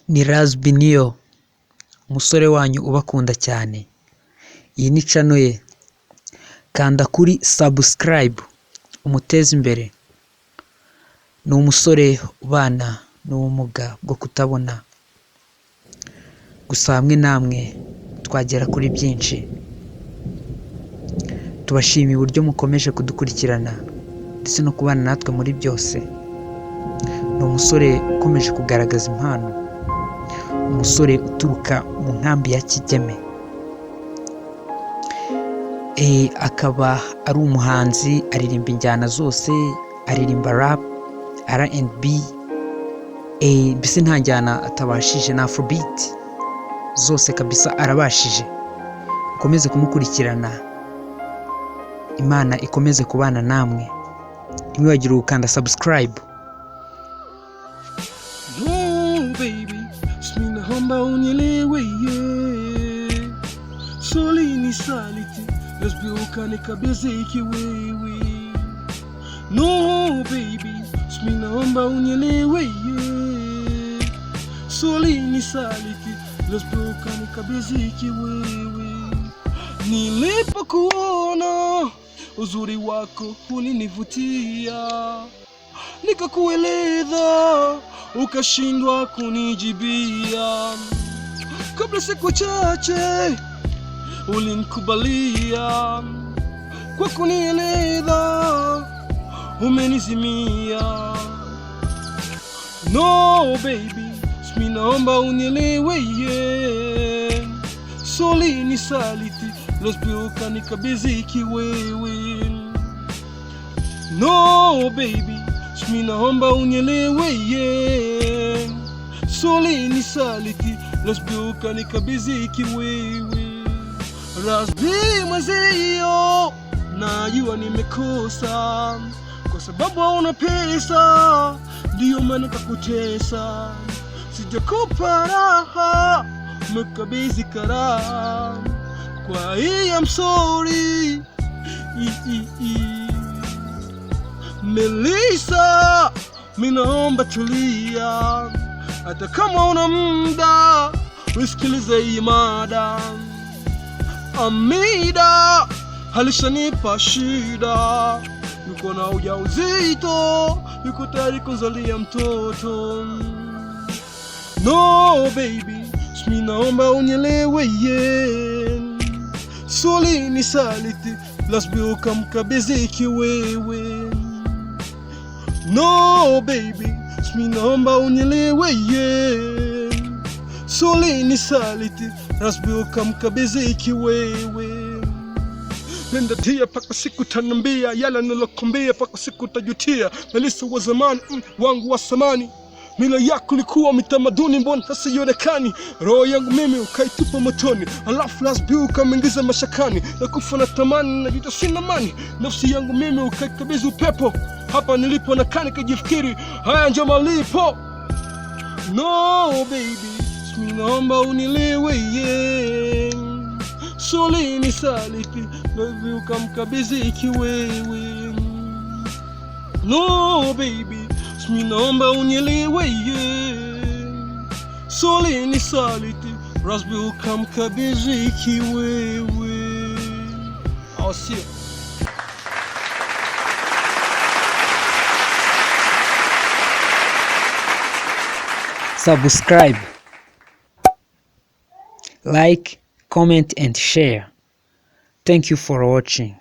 Ni Razbinio, umusore wanyu ubakunda cyane. Iyi ni channel ye. Kanda kuri subscribe umuteze imbere. Ni umusore ubana n'ubumuga bwo kutabona. Gusa hamwe namwe twagera kuri byinshi. Tubashimiye uburyo mukomeje kudukurikirana ndetse no kubana natwe muri byose. Ni umusore ukomeje kugaragaza impano. Umusore uturuka mu nkambi ya Kigeme. Akaba ari umuhanzi, aririmba injyana zose, aririmba rap, R&B, mbese nta njyana atabashije, na Afrobeat zose kabisa arabashije. Ukomeze kumukurikirana, Imana ikomeze kubana namwe. Ntiwibagire gukanda subscribe. No baby, naomba unielewe yeah. Soli ni saliti, lesbiuka nikabidhi kiwewe. No baby, naomba unielewe yeah. Soli ni saliti, lesbiuka nikabidhi kiwewe. Nilipokuona uzuri wako ulinivutia, nikakueleza ukashindwa kunijibia. Kabla siku chache ulinikubalia, kwa kunieleza umenizimia. No baby, naomba unielewe yeah. Soli ni saliti, lesbiuka nikabidhi kiwewe. No baby, naomba unielewe yeah. Soli ni saliti, lesbiuka nikabidhi kiwewe. Razbi mwenzio, najua nimekosa, kwa sababu hauna pesa, ndio maana kakutesa. Sijakupa raha, umekabidhi karaha. Kwa hii I'm sorry. Melissa, minaomba tulia, hata kama una muda usikilize hii mada. Amida alishanipa shida, yuko na ujauzito, yuko tayari kuzalia mtoto. No baby, naomba unielewe yeah. Soli ni saliti, lesbiuka mkabidhi kiwewe. No baby, naomba unielewe yeah. Soli ni saliti, lesbiuka mkabidhi kiwewe. Nenda tia paka siku tanambia, yala nilokuambia paka siku tajutia. Melissa wa zamani, wangu wa samani, mila yako likuwa mitamaduni, mbona sasa ionekani? Roho yangu mimi ukaitupa motoni, alafu lesbiuka umeingiza mashakani. Na kufa na tamani, najuta sina mani. Nafsi yangu mimi ukaikabidhi upepo, hapa nilipo na kani kajifikiri, haya ndio malipo. No baby, naomba unielewe yeah. Soli ni saliti, lesbiuka mkabidhi kiwewe. No baby, naomba unielewe yeah. Soli ni saliti, lesbiuka mkabidhi kiwewe. I'll see you. Subscribe, like, comment and share. Thank you for watching.